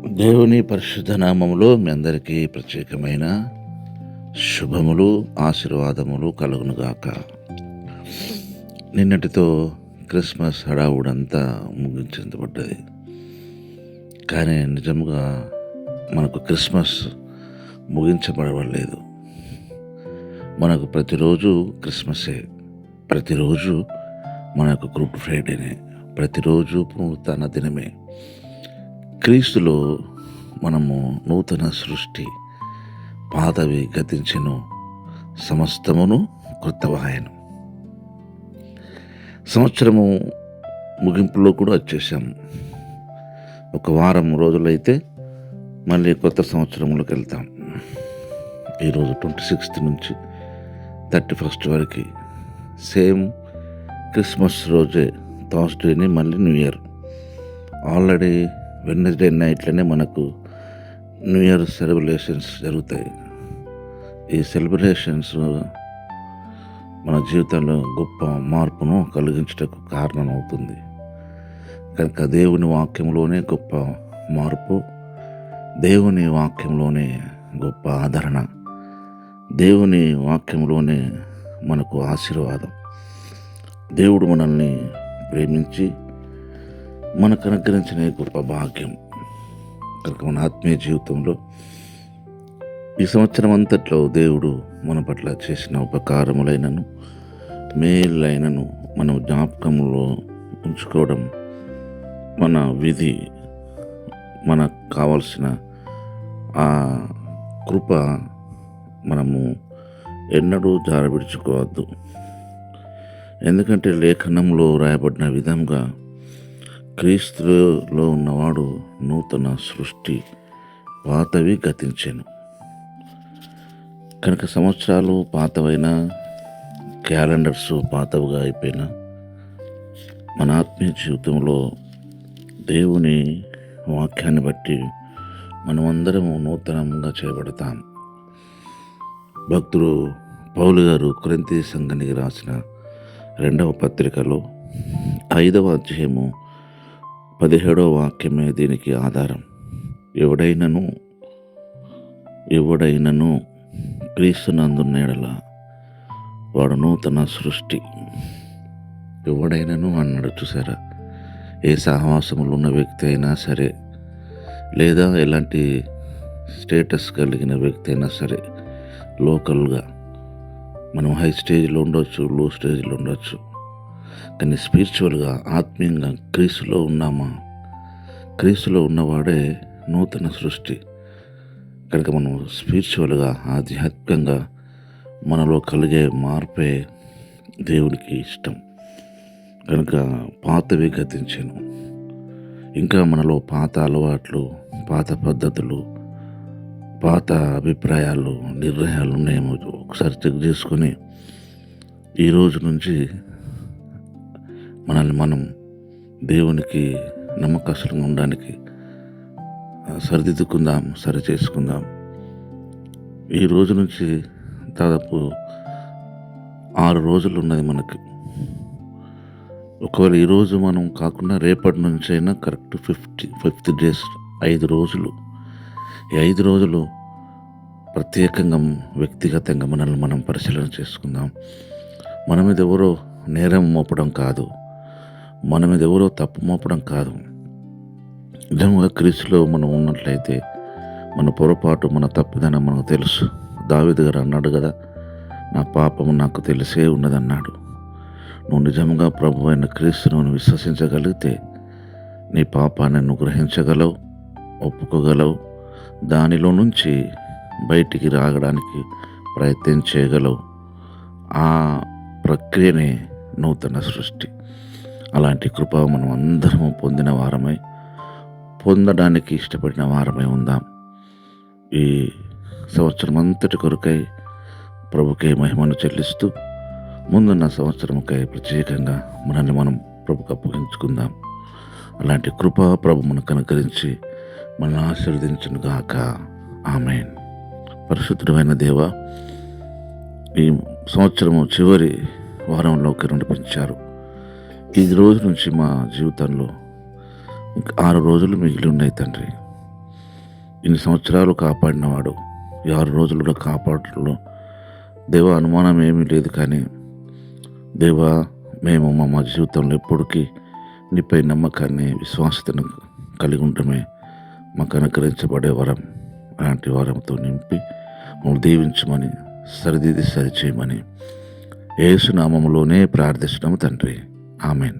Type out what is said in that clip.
దేవుని పరిశుద్ధ నామములో మీ అందరికీ ప్రత్యేకమైన శుభములు, ఆశీర్వాదములు కలుగునుగాక. నిన్నటితో క్రిస్మస్ హడావుడంతా ముగించబడ్డది. కానీ నిజముగా మనకు క్రిస్మస్ ముగించబడలేదు. మనకు ప్రతిరోజు క్రిస్మసే, ప్రతిరోజు మనకు గుడ్ ఫ్రైడేనే, ప్రతిరోజు నూతన దినమే. క్రీస్తులో మనము నూతన సృష్టి, పాతవి గతించెను, సమస్తమును కృతవాయను. సంవత్సరము ముగింపులో కూడా వచ్చేసాము. ఒక వారం రోజులైతే మళ్ళీ కొత్త సంవత్సరంలోకి వెళ్తాం. ఈరోజు 26 నుంచి 31 వరకు సేమ్ క్రిస్మస్ రోజే, థర్స్డేని మళ్ళీ న్యూ ఇయర్. ఆల్రెడీ వెడ్నెస్డే నైట్లోనే మనకు న్యూ ఇయర్ సెలబ్రేషన్స్ జరుగుతాయి. ఈ సెలబ్రేషన్స్ మన జీవితంలో గొప్ప మార్పును కలిగించటకు కారణమవుతుంది. కనుక దేవుని వాక్యంలోనే గొప్ప మార్పు, దేవుని వాక్యంలోనే గొప్ప ఆదరణ, దేవుని వాక్యంలోనే మనకు ఆశీర్వాదం. దేవుడు మనల్ని ప్రేమించి మనకు అనుగ్రహించిన గొప్ప భాగ్యం. కనుక మన ఆత్మీయ జీవితంలో ఈ సంవత్సరం అంతట్లో దేవుడు మన పట్ల చేసిన ఉపకారములైనను మేలైనను మనం జ్ఞాపకంలో ఉంచుకోవడం మన విధి. మనకు కావలసిన ఆ కృప మనము ఎన్నడూ జారవిడుచుకోవద్దు. ఎందుకంటే లేఖనంలో రాయబడిన విధంగా క్రీస్తులో ఉన్నవాడు నూతన సృష్టి, పాతవి గతించెను. కనుక సంవత్సరాలు పాతవైనా, క్యాలెండర్స్ పాతవిగా అయిపోయినా, మన ఆత్మీయ జీవితంలో దేవుని వాక్యాన్ని బట్టి మనమందరము నూతనంగా చేయబడతాం. భక్తుడు పౌలు గారు కొరింథీ సంఘానికి రాసిన 2వ పత్రికలో 5వ అధ్యాయము 17వ వాక్యమే దీనికి ఆధారం. ఎవడైనను క్రీస్తునందున్న యెడల వాడు నూతన సృష్టి. ఎవడైనను అన్నాడు. చూసారా? ఏ సహవాసములు ఉన్న వ్యక్తి అయినా సరే, లేదా ఎలాంటి స్టేటస్ కలిగిన వ్యక్తి అయినా సరే, లోకల్గా మనం హై స్టేజ్లో ఉండొచ్చు, లో స్టేజ్లో ఉండొచ్చు, కానీ స్పిరిచువల్గా, ఆత్మీయంగా క్రీస్తులో ఉన్నామా? క్రీస్తులో ఉన్నవాడే నూతన సృష్టి. కనుక మనం స్పిరిచువల్గా, ఆధ్యాత్మికంగా మనలో కలిగే మార్పే దేవునికి ఇష్టం. కనుక పాతవి గతించెను. ఇంకా మనలో పాత అలవాట్లు, పాత పద్ధతులు, పాత అభిప్రాయాలు, నిర్ణయాలు ఉన్నాయేమో ఒకసారి చెక్ చేసుకొని ఈ రోజు నుంచి మనల్ని మనం దేవునికి నమ్మకస్తులుగా ఉండడానికి సరిదిద్దుకుందాం, సరి చేసుకుందాం. ఈ రోజు నుంచి దాదాపు 6 రోజులు ఉన్నది మనకి. ఒకవేళ ఈరోజు మనం కాకుండా రేపటి నుంచి అయినా కరెక్ట్ 50 డేస్, 5 రోజులు. ఈ 5 రోజులు ప్రత్యేకంగా, వ్యక్తిగతంగా మనల్ని మనం పరిశీలన చేసుకుందాం. మన మీద ఎవరో నేరం మోపడం కాదు, మన మీద ఎవరో తప్పు మోపడం కాదు. నిజంగా క్రీస్తులో మనం ఉన్నట్లయితే మన పొరపాటు, మన తప్పిదనం మనకు తెలుసు. దావీదు గారు అన్నాడు కదా, నా పాపము నాకు తెలిసే ఉన్నదన్నాడు. నువ్వు నిజంగా ప్రభు అయిన క్రీస్తును విశ్వసించగలిగితే నీ పాపాన్ని నువ్వు గ్రహించగలవు, ఒప్పుకోగలవు, దానిలో నుంచి బయటికి రాగడానికి ప్రయత్నం చేయగలవు. ఆ ప్రక్రియనే నూతన సృష్టి. అలాంటి కృప మనం అందరము పొందిన వారమై, పొందడానికి ఇష్టపడిన వారమై ఉందాం. ఈ సంవత్సరం అంతటి కొరకై ప్రభుకే మహిమను చెల్లిస్తూ ముందున్న సంవత్సరంకై ప్రత్యేకంగా మనల్ని మనం ప్రభుకు అప్పగించుకుందాం. అలాంటి కృప ప్రభు మనకు అనుగ్రహించి మనల్ని ఆశీర్వదించును గాక. ఆమేన్. పరిశుద్ధమైన దేవ, ఈ సంవత్సరము చివరి వారంలోకి నడిపించారు. ఈ రోజు నుంచి మా జీవితంలో ఇంకా 6 రోజులు మిగిలి ఉన్నాయి తండ్రి. ఇన్ని సంవత్సరాలు కాపాడినవాడు, ఈ 6 రోజులు కూడా కాపాడటంలో దేవా అనుమానం ఏమీ లేదు. కానీ దేవా, మేము మా జీవితంలో ఎప్పటికీ నీపై నమ్మకాన్ని, విశ్వాసతను కలిగి ఉండటమే మాకు అనుగ్రహించబడే వరం. అలాంటి వరంతో నింపి మమ్మల్ని దీవించమని, సరిదిద్ది సరిచేయమని యేసు నామములోనే ప్రార్థిస్తున్నాము తండ్రి. ఆమేన్.